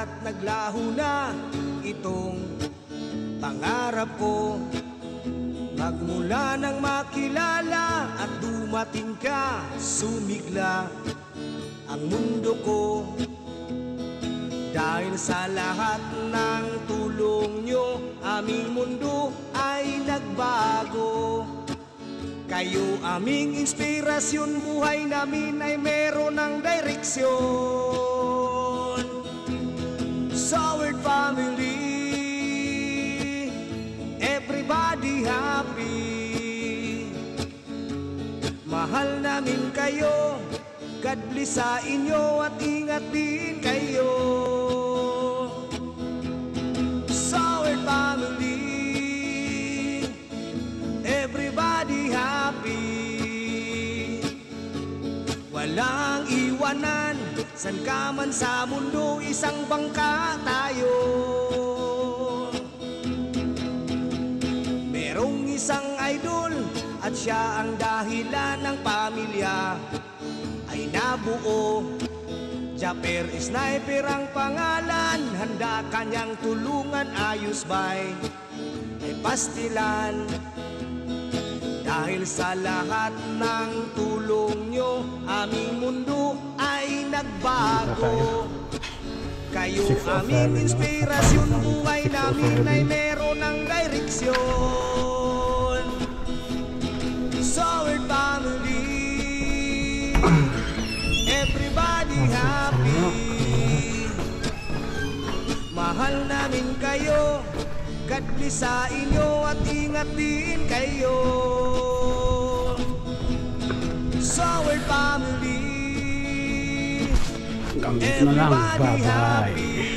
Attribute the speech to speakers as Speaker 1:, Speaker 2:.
Speaker 1: at naglaho na itong pangarap ko. Magmula nang makilala at dumating ka, sumigla ang mundo ko. Dahil sa lahat ng tulong nyo, aming mundo ay nagbago. Kayo aming inspirasyon, buhay namin ay meron ng direksyon. Soward family, everybody happy. Mahal namin kayo, God bless sa inyo at ingat din kayo. Soward family, everybody happy. Walang iwanan, san ka man sa mundo, isang bangka tayo. Merong isang idol at siya ang dahilan ng pamilya ay nabuo. Japper Sniper ang pangalan, handa kanyang tulungan, ayos bay ay pastilan. Dahil sa lahat ng tulong nyo, aming mundo ay nagbago. Kayo aming inspirasyon, buhay namin ay meron ng direksyon. Soward family, everybody happy. Mahal namin kayo, God bless sa inyo at ingat din kayo. Soward family,
Speaker 2: Hanggang dito na lang.
Speaker 1: everybody
Speaker 2: Bye-bye.
Speaker 1: happy.